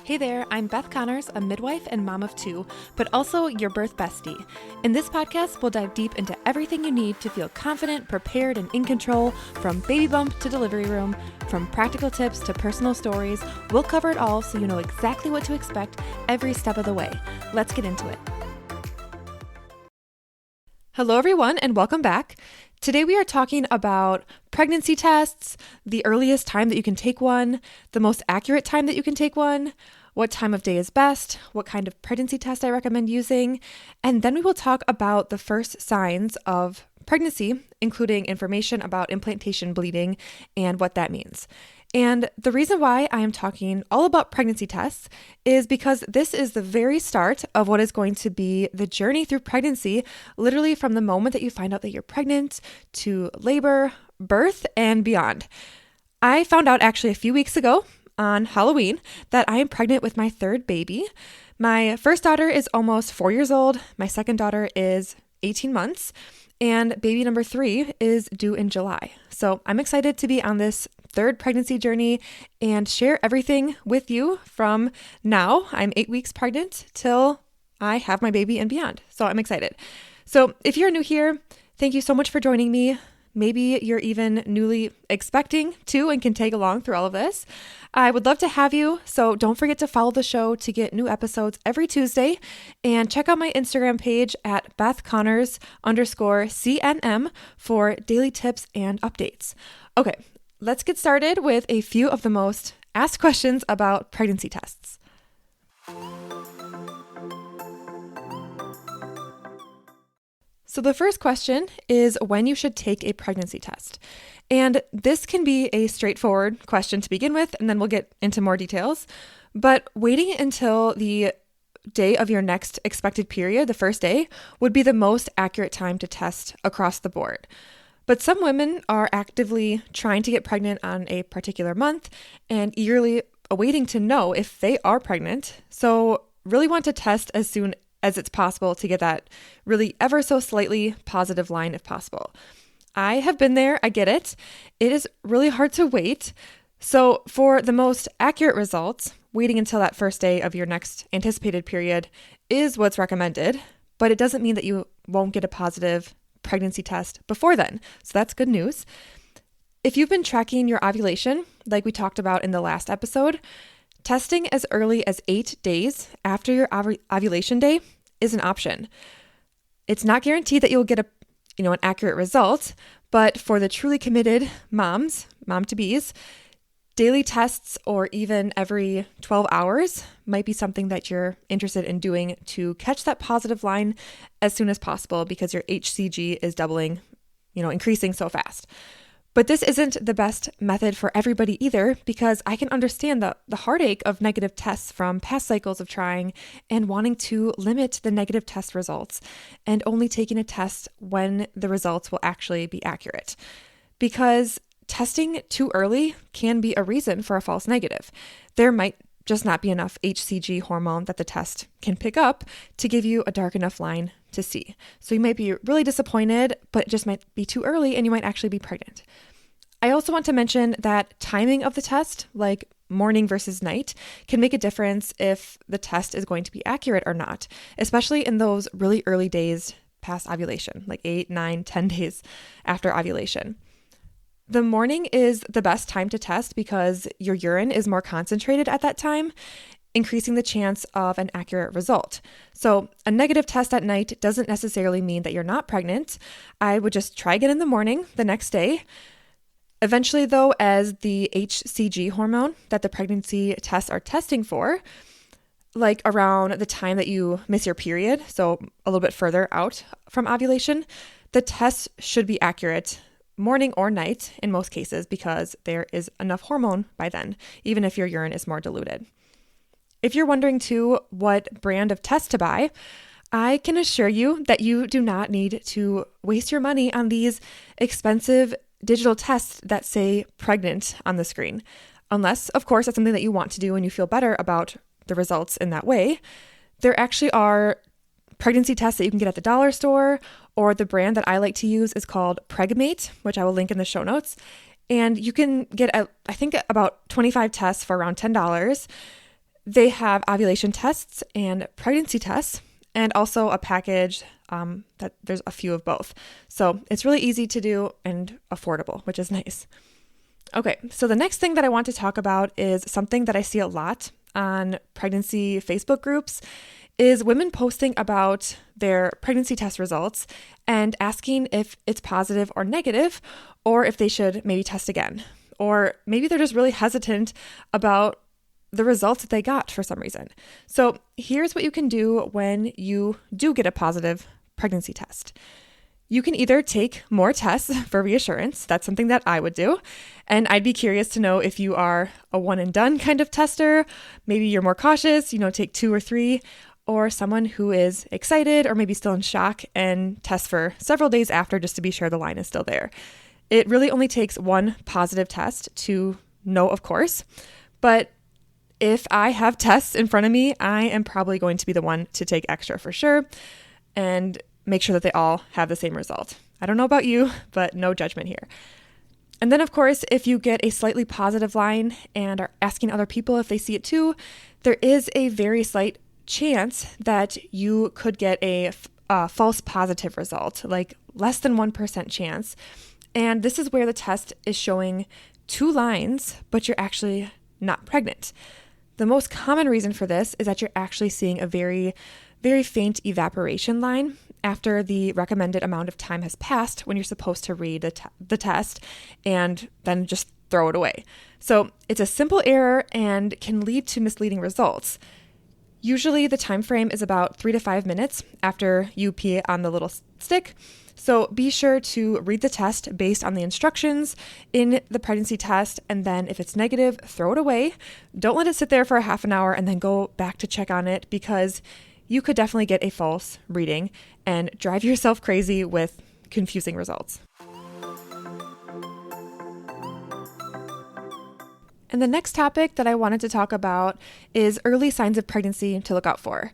Hey there, I'm Beth Connors, a midwife and mom of two, but also your birth bestie. In this podcast, we'll dive deep into everything you need to feel confident, prepared, and in control, from baby bump to delivery room, from practical tips to personal stories. We'll cover it all so you know exactly what to expect every step of the way. Let's get into it. Hello, everyone, and welcome back. Today we are talking about pregnancy tests, the earliest time that you can take one, the most accurate time that you can take one, what time of day is best, what kind of pregnancy test I recommend using, and then we will talk about the first signs of pregnancy, including information about implantation bleeding and what that means. And the reason why I am talking all about pregnancy tests is because this is the very start of what is going to be the journey through pregnancy, literally from the moment that you find out that you're pregnant to labor, birth, and beyond. I found out actually a few weeks ago on Halloween that I am pregnant with my third baby. My first daughter is almost 4 years old. My second daughter is 18 months. And baby number 3 is due in July. So I'm excited to be on this third pregnancy journey and share everything with you from now. I'm 8 weeks pregnant till I have my baby and beyond. So I'm excited. So if you're new here, thank you so much for joining me. Maybe you're even newly expecting to and can tag along through all of this. I would love to have you, so don't forget to follow the show to get new episodes every Tuesday, and check out my Instagram page at BethConnors_CNM for daily tips and updates. Okay, let's get started with a few of the most asked questions about pregnancy tests. So the first question is when you should take a pregnancy test. And this can be a straightforward question to begin with, and then we'll get into more details. But waiting until the day of your next expected period, the first day, would be the most accurate time to test across the board. But some women are actively trying to get pregnant on a particular month and eagerly awaiting to know if they are pregnant. So really want to test as soon as it's possible to get that really ever so slightly positive line if possible. I have been there. I get it. It is really hard to wait. So for the most accurate results, waiting until that first day of your next anticipated period is what's recommended, but it doesn't mean that you won't get a positive pregnancy test before then. So that's good news. If you've been tracking your ovulation, like we talked about in the last episode, testing as early as 8 days after your ovulation day is an option. It's not guaranteed that you'll get an accurate result, but for the truly committed moms, mom-to-bees, daily tests or even every 12 hours might be something that you're interested in doing to catch that positive line as soon as possible because your HCG is doubling, increasing so fast. But this isn't the best method for everybody either, because I can understand the heartache of negative tests from past cycles of trying and wanting to limit the negative test results and only taking a test when the results will actually be accurate. Because testing too early can be a reason for a false negative. There might just not be enough HCG hormone that the test can pick up to give you a dark enough line to see. So you might be really disappointed, but it just might be too early and you might actually be pregnant. I also want to mention that timing of the test, like morning versus night, can make a difference if the test is going to be accurate or not, especially in those really early days past ovulation, like 8, 9, 10 days after ovulation. The morning is the best time to test because your urine is more concentrated at that time, increasing the chance of an accurate result. So a negative test at night doesn't necessarily mean that you're not pregnant. I would just try again in the morning the next day. Eventually, though, as the HCG hormone that the pregnancy tests are testing for, like around the time that you miss your period, so a little bit further out from ovulation, the test should be accurate morning or night in most cases because there is enough hormone by then, even if your urine is more diluted. If you're wondering too what brand of test to buy, I can assure you that you do not need to waste your money on these expensive digital tests that say pregnant on the screen, unless, of course, that's something that you want to do and you feel better about the results in that way. There actually are pregnancy tests that you can get at the dollar store, or the brand that I like to use is called Pregmate, which I will link in the show notes. And you can get, I think, about 25 tests for around $10. They have ovulation tests and pregnancy tests, and also a package that there's a few of both. So it's really easy to do and affordable, which is nice. Okay, so the next thing that I want to talk about is something that I see a lot on pregnancy Facebook groups is women posting about their pregnancy test results and asking if it's positive or negative, or if they should maybe test again. Or maybe they're just really hesitant about the results that they got for some reason. So here's what you can do when you do get a positive pregnancy test. You can either take more tests for reassurance. That's something that I would do. And I'd be curious to know if you are a one and done kind of tester. Maybe you're more cautious, take 2 or 3, or someone who is excited or maybe still in shock and test for several days after just to be sure the line is still there. It really only takes one positive test to know, of course. But if I have tests in front of me, I am probably going to be the one to take extra for sure and make sure that they all have the same result. I don't know about you, but no judgment here. And then, of course, if you get a slightly positive line and are asking other people if they see it too, there is a very slight chance that you could get a false positive result, like less than 1% chance. And this is where the test is showing 2 lines, but you're actually not pregnant. The most common reason for this is that you're actually seeing a very, very faint evaporation line after the recommended amount of time has passed when you're supposed to read the test and then just throw it away. So it's a simple error and can lead to misleading results. Usually the time frame is about 3 to 5 minutes after you pee on the little stick. So be sure to read the test based on the instructions in the pregnancy test, and then if it's negative, throw it away. Don't let it sit there for a half an hour and then go back to check on it, because you could definitely get a false reading and drive yourself crazy with confusing results. And the next topic that I wanted to talk about is early signs of pregnancy to look out for.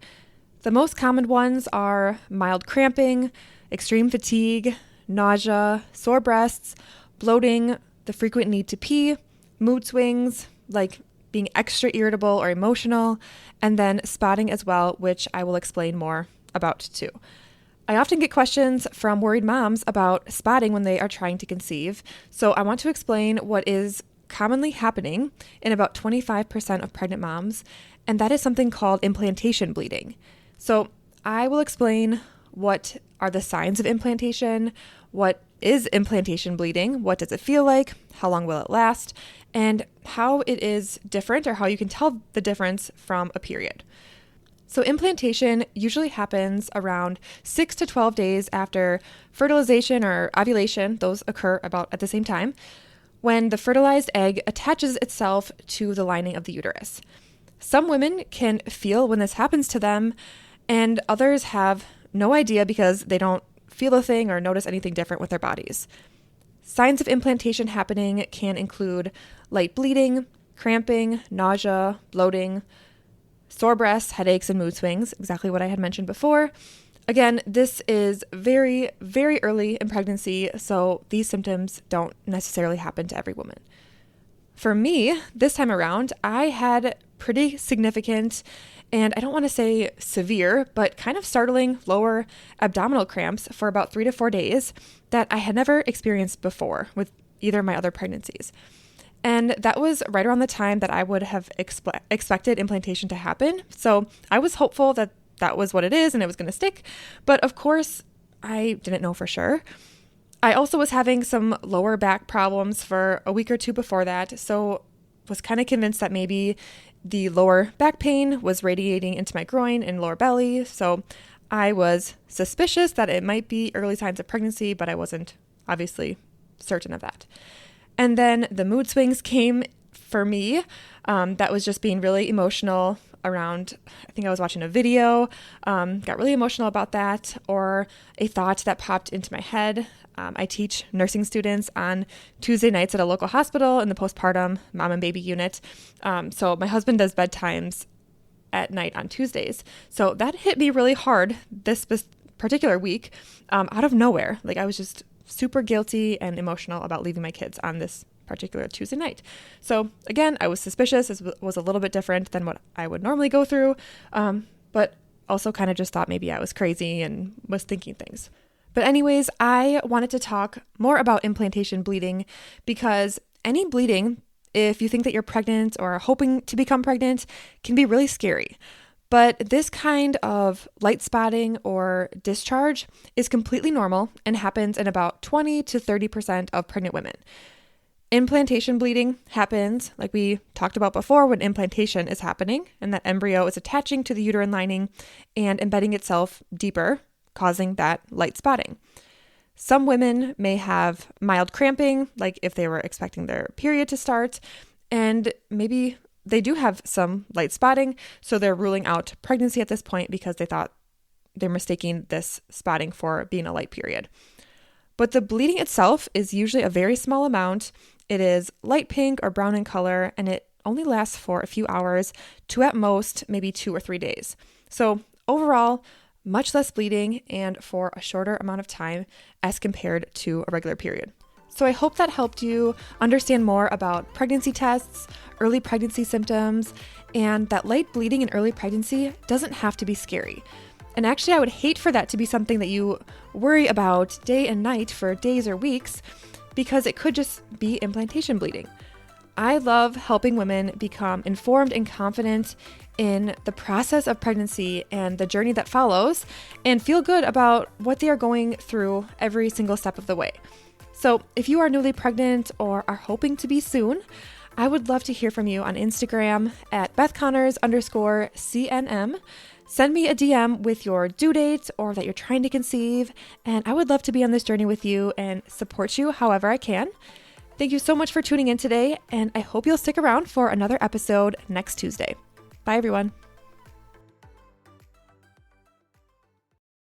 The most common ones are mild cramping, extreme fatigue, nausea, sore breasts, bloating, the frequent need to pee, mood swings, like being extra irritable or emotional, and then spotting as well, which I will explain more about too. I often get questions from worried moms about spotting when they are trying to conceive, so I want to explain what is commonly happening in about 25% of pregnant moms, and that is something called implantation bleeding. So I will explain what are the signs of implantation, what is implantation bleeding, what does it feel like, how long will it last, and how it is different, or how you can tell the difference from a period. So implantation usually happens around 6 to 12 days after fertilization or ovulation. Those occur about at the same time, when the fertilized egg attaches itself to the lining of the uterus. Some women can feel when this happens to them, and others have no idea because they don't feel a thing or notice anything different with their bodies. Signs of implantation happening can include light bleeding, cramping, nausea, bloating, sore breasts, headaches, and mood swings, exactly what I had mentioned before. Again, this is very, very early in pregnancy, so these symptoms don't necessarily happen to every woman. For me, this time around, I had pretty significant, and I don't want to say severe, but kind of startling lower abdominal cramps for about 3 to 4 days that I had never experienced before with either of my other pregnancies. And that was right around the time that I would have expected implantation to happen. So I was hopeful that that was what it is and it was going to stick. But of course, I didn't know for sure. I also was having some lower back problems for a week or 2 before that. So was kind of convinced that maybe the lower back pain was radiating into my groin and lower belly. So I was suspicious that it might be early signs of pregnancy, but I wasn't obviously certain of that. And then the mood swings came for me. That was just being really emotional around, I think I was watching a video, got really emotional about that, or a thought that popped into my head. I teach nursing students on Tuesday nights at a local hospital in the postpartum mom and baby unit. So my husband does bedtimes at night on Tuesdays. So that hit me really hard this particular week, out of nowhere. Like I was just super guilty and emotional about leaving my kids on this particular Tuesday night. So again, I was suspicious. This was a little bit different than what I would normally go through, but also kind of just thought maybe I was crazy and was thinking things. But anyways, I wanted to talk more about implantation bleeding because any bleeding, if you think that you're pregnant or are hoping to become pregnant, can be really scary. But this kind of light spotting or discharge is completely normal and happens in about 20 to 30% of pregnant women. Implantation bleeding happens, like we talked about before, when implantation is happening and that embryo is attaching to the uterine lining and embedding itself deeper, causing that light spotting. Some women may have mild cramping, like if they were expecting their period to start, and maybe they do have some light spotting, so they're ruling out pregnancy at this point because they thought they're mistaking this spotting for being a light period. But the bleeding itself is usually a very small amount. It is light pink or brown in color, and it only lasts for a few hours to at most maybe 2 or 3 days. So overall, much less bleeding and for a shorter amount of time as compared to a regular period. So I hope that helped you understand more about pregnancy tests, early pregnancy symptoms, and that light bleeding in early pregnancy doesn't have to be scary. And actually, I would hate for that to be something that you worry about day and night for days or weeks, because it could just be implantation bleeding. I love helping women become informed and confident in the process of pregnancy and the journey that follows, and feel good about what they are going through every single step of the way. So if you are newly pregnant or are hoping to be soon, I would love to hear from you on Instagram at BethConnors_CNM. Send me a DM with your due date or that you're trying to conceive, and I would love to be on this journey with you and support you however I can. Thank you so much for tuning in today, and I hope you'll stick around for another episode next Tuesday. Bye, everyone.